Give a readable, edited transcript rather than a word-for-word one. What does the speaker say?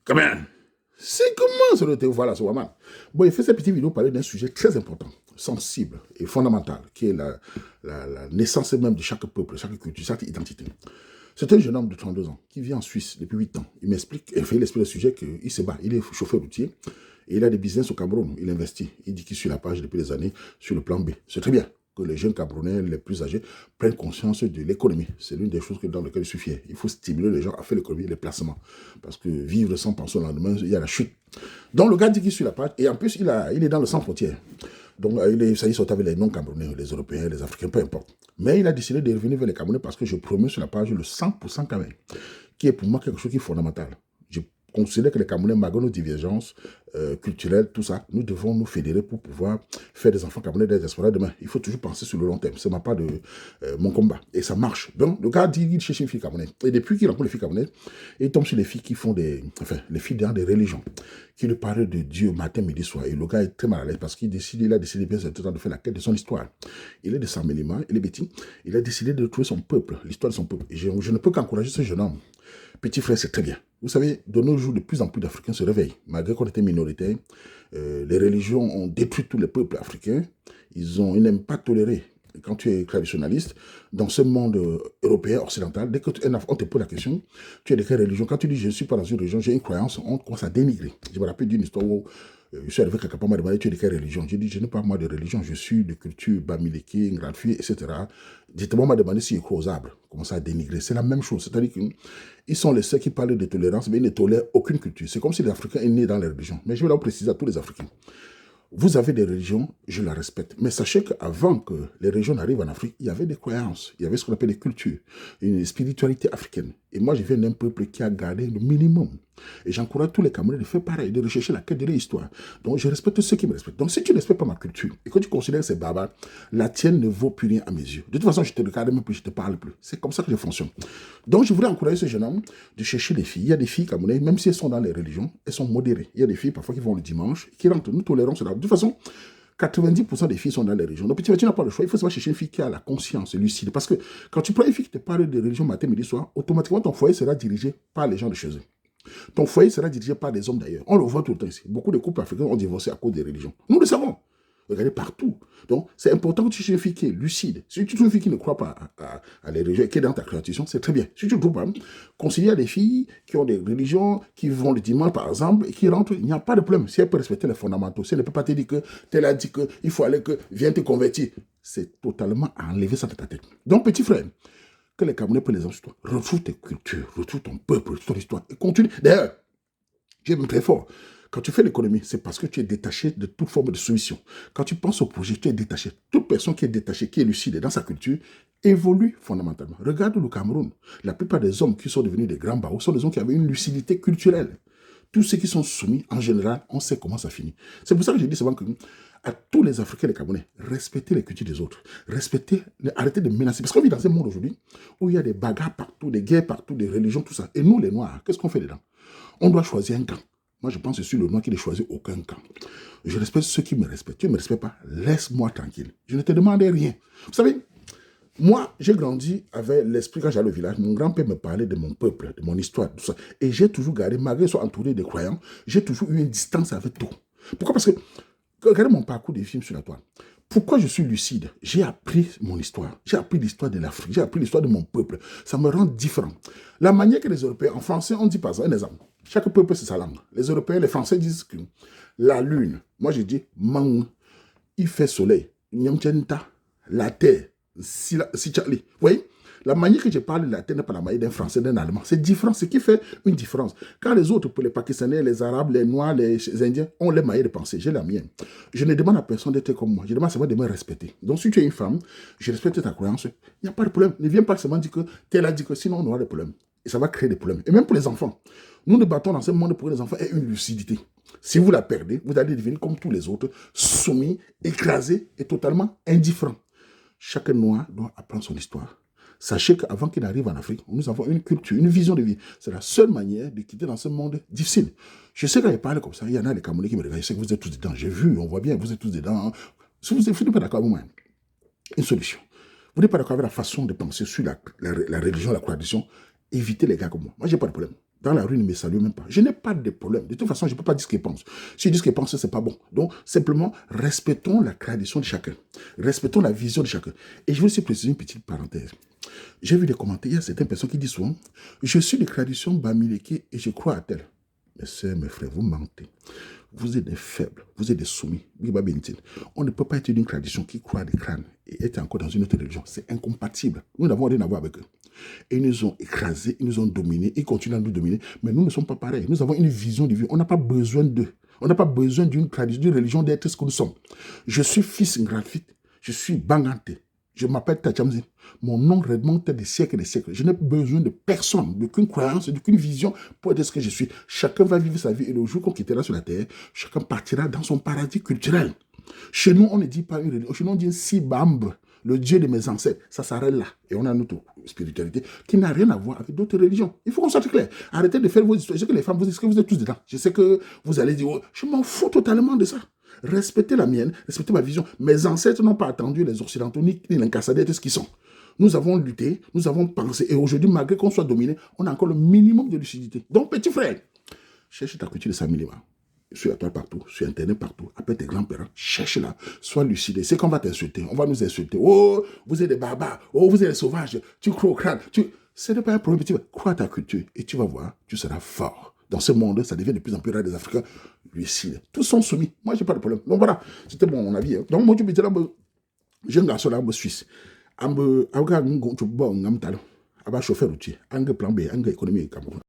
Quand même, c'est comment ça le voilà, ce Waman. Bon, il fait cette petite vidéo parler d'un sujet très important, sensible et fondamental, qui est la naissance même de chaque peuple, chaque culture, chaque identité. C'est un jeune homme de 32 ans qui vit en Suisse depuis 8 ans. Il m'explique, il explique le sujet qu'il se bat. Il est chauffeur routier et il a des business au Cameroun. Il investit. Il dit qu'il suit la page depuis des années sur le plan B. C'est très bien que les jeunes Camerounais les plus âgés prennent conscience de l'économie. C'est l'une des choses dans lesquelles je suis fier. Il faut stimuler les gens à faire l'économie et les placements. Parce que vivre sans penser au lendemain, il y a la chute. Donc le gars dit qu'il suit la page et en plus il est dans le sans frontières. Donc ça y est, avec les non-Camerounais, les Européens, les Africains, peu importe. Mais il a décidé de revenir vers les Camerounais parce que je promets sur la page le 100% quand même, qui est pour moi quelque chose qui est fondamental. Je considère que les Camerounais, malgré nos divergences culturelles, tout ça, nous devons nous fédérer pour pouvoir faire des enfants camerounais des diaspora demain. Il faut toujours penser sur le long terme. Ce n'est pas de mon combat. Et ça marche. Donc, le gars dit qu'il cherche une fille camerounaise. Et depuis qu'il rencontre les filles camerounaises, il tombe sur les filles qui font les filles dans des religions, qui lui parlent de Dieu matin, midi, soir. Et le gars est très mal à l'aise parce qu'il a décidé bien ce temps de faire la quête de son histoire. Il est de Saint-Mélima, il est bêtis. Il a décidé de trouver son peuple, l'histoire de son peuple. Et je ne peux qu'encourager ce jeune homme. Petit frère, c'est très bien. Vous savez, de nos jours, de plus en plus d'Africains se réveillent. Malgré qu'on était minoritaires, les religions ont détruit tous les peuples africains. Ils n'aiment pas tolérer. Quand tu es traditionnaliste, dans ce monde européen, occidental, dès que on te pose la question, tu es de quelle religion? Quand tu dis je ne suis pas dans une religion, j'ai une croyance, on commence à dénigrer. Je me rappelle d'une histoire où je suis arrivé quelqu'un m'a demandé tu es de quelle religion? J'ai dit je n'ai pas moi de religion, je suis de culture bamileke, Ngradfi, etc. Dites-moi, m'a demandé si je crois aux arbres. Commence à dénigrer. C'est la même chose. C'est-à-dire qu'ils sont les seuls qui parlent de tolérance, mais ils ne tolèrent aucune culture. C'est comme si les Africains étaient nés dans les religions. Mais je vais là préciser à tous les Africains. Vous avez des religions, je la respecte. Mais sachez qu'avant que les religions n'arrivent en Afrique, il y avait des croyances, il y avait ce qu'on appelle des cultures, une spiritualité africaine. Et moi, je viens d'un peuple qui a gardé le minimum. Et j'encourage tous les Camerounais de faire pareil, de rechercher la quête de l'histoire. Donc, je respecte ceux qui me respectent. Donc, si tu ne respectes pas ma culture et que tu considères que c'est barbare, la tienne ne vaut plus rien à mes yeux. De toute façon, je te regarde même plus, je ne te parle plus. C'est comme ça que je fonctionne. Donc, je voulais encourager ce jeune homme de chercher des filles. Il y a des filles camerounaises, même si elles sont dans les religions, elles sont modérées. Il y a des filles parfois qui vont le dimanche, qui rentrent. Nous tolérons cela. De toute façon, 90% des filles sont dans les religions. Donc, tu n'as pas le choix. Il faut savoir chercher une fille qui a la conscience lucide. Parce que quand tu prends une fille qui te parle de religion matin, midi, soir, automatiquement, ton foyer sera dirigé par les gens de chez eux. Ton foyer sera dirigé par des hommes d'ailleurs. On le voit tout le temps ici. Beaucoup de couples africains ont divorcé à cause des religions. Nous le savons. Regardez partout. Donc, c'est important que tu cherches une fille qui est lucide. Si tu trouves une fille qui ne croit pas à les religions et qui est dans ta création, c'est très bien. Si tu ne trouves pas, considère des filles qui ont des religions, qui vont le dimanche, par exemple, et qui rentrent, il n'y a pas de problème. Si elle peut respecter les fondamentaux, si elle ne peut pas te dire que tel a dit qu'il faut aller que, viens te convertir, c'est totalement à enlever ça de ta tête. Donc, petit frère, que les Camerounais prennent les sur toi. Retrouve tes cultures, retrouve ton peuple, retrouve ton histoire. Et continue. D'ailleurs, j'aime très fort. Quand tu fais l'économie, c'est parce que tu es détaché de toute forme de soumission. Quand tu penses au projet, tu es détaché. Toute personne qui est détachée, qui est lucide dans sa culture, évolue fondamentalement. Regarde le Cameroun. La plupart des hommes qui sont devenus des grands barreaux sont des hommes qui avaient une lucidité culturelle. Tous ceux qui sont soumis, en général, on sait comment ça finit. C'est pour ça que je dis souvent que à tous les Africains et les Camerounais, respectez les cultures des autres. Arrêtez de menacer. Parce qu'on vit dans un monde aujourd'hui où il y a des bagarres partout, des guerres partout, des religions, tout ça. Et nous, les Noirs, qu'est-ce qu'on fait dedans? On doit choisir un camp. Moi, je pense que je suis le Noir qui ne choisit aucun camp. Je respecte ceux qui me respectent. Tu ne me respectes pas, laisse-moi tranquille. Je ne te demande rien. Vous savez, moi, j'ai grandi avec l'esprit quand j'allais au village. Mon grand-père me parlait de mon peuple, de mon histoire, tout ça. Et j'ai toujours gardé, malgré qu'ils soient entourés de croyants, j'ai toujours eu une distance avec tout. Pourquoi? Parce que, regardez mon parcours des films sur la toile. Pourquoi je suis lucide? J'ai appris mon histoire. J'ai appris l'histoire de l'Afrique. J'ai appris l'histoire de mon peuple. Ça me rend différent. La manière que les Européens, en français, on dit pas ça, un exemple. Chaque peuple, c'est sa langue. Les Européens, les Français disent que la lune, moi je dis, mang, il fait soleil. Nyamtienta, la terre, si Charlie. Vous voyez? La manière que je parle de la terre n'est pas la manière d'un Français, d'un Allemand. C'est différent, ce qui fait une différence. Quand les autres, pour les Pakistanais, les Arabes, les Noirs, les Indiens, ont les manières de penser, j'ai la mienne. Je ne demande à personne d'être comme moi. Je demande seulement de me respecter. Donc, si tu es une femme, je respecte ta croyance, il n'y a pas de problème. Ne viens pas seulement dire que tel a dit que sinon on aura des problèmes. Et ça va créer des problèmes. Et même pour les enfants. Nous nous battons dans ce monde pour que les enfants aient une lucidité. Si vous la perdez, vous allez devenir comme tous les autres, soumis, écrasés et totalement indifférents. Chaque Noir doit apprendre son histoire. Sachez qu'avant qu'il arrive en Afrique, nous avons une culture, une vision de vie. C'est la seule manière de quitter dans ce monde difficile. Je sais quand je parle comme ça, il y en a des Camerounais qui me regardent. Je sais que vous êtes tous dedans. J'ai vu, on voit bien, vous êtes tous dedans. Si vous n'êtes pas d'accord avec moi, une solution. Vous n'êtes pas d'accord avec la façon de penser sur la religion, la tradition, évitez les gars comme moi. Moi, je n'ai pas de problème. dans la rue ne me salue même pas. Je n'ai pas de problème. De toute façon, je ne peux pas dire ce qu'ils pensent. Si je dis ce qu'ils pensent, ce n'est pas bon. Donc, simplement, respectons la tradition de chacun. Respectons la vision de chacun. Et je veux aussi préciser une petite parenthèse. J'ai vu des commentaires, il y a certaines personnes qui disent souvent, je suis de tradition Bamileke et je crois à tel. Mes sœurs, mes frères, vous mentez. Vous êtes des faibles, vous êtes des soumis. On ne peut pas être d'une tradition qui croit à des crânes et être encore dans une autre religion. C'est incompatible. Nous n'avons rien à voir avec eux. Et ils nous ont écrasés, ils nous ont dominés, ils continuent à nous dominer. Mais nous ne sommes pas pareils. Nous avons une vision de vie. On n'a pas besoin d'eux. On n'a pas besoin d'une tradition, d'une religion d'être ce que nous sommes. Je suis fils Ngrafit, je suis Bangante. Je m'appelle Tachamzi. Mon nom remonte des siècles et des siècles. Je n'ai besoin de personne, d'aucune croyance, d'aucune vision pour être ce que je suis. Chacun va vivre sa vie et le jour qu'on quittera sur la terre, chacun partira dans son paradis culturel. Chez nous, on ne dit pas une religion. Chez nous, on dit Sibambe, le Dieu de mes ancêtres. Ça s'arrête là. Et on a notre spiritualité qui n'a rien à voir avec d'autres religions. Il faut qu'on soit clair. Arrêtez de faire vos histoires. Je sais que les femmes, vous êtes tous dedans. Je sais que vous allez dire, oh, je m'en fous totalement de ça. Respectez la mienne, respectez ma vision. Mes ancêtres n'ont pas attendu les Occidentaux ni l'incassadé de ce qu'ils sont. Nous avons lutté, nous avons pensé. Et aujourd'hui, malgré qu'on soit dominé, on a encore le minimum de lucidité. Donc, petit frère, cherche ta culture de Samilima. Sur la toile partout, sur Internet partout, appelle tes grands-parents, cherche-la, sois lucide. C'est qu'on va t'insulter, on va nous insulter. Oh, vous êtes des barbares, oh, vous êtes des sauvages, tu crois au crâne. Ce n'est pas un problème, tu vas croire à ta culture et tu vas voir, tu seras fort. Dans ce monde, ça devient de plus en plus rare des Africains lucides. Tous sont soumis. Moi, je n'ai pas de problème. Donc voilà, c'était mon avis. Hein. Donc, moi, je me disais, j'ai un garçon là, en Suisse. Je suis chauffeur routier, un plan B, un économie Cameroun.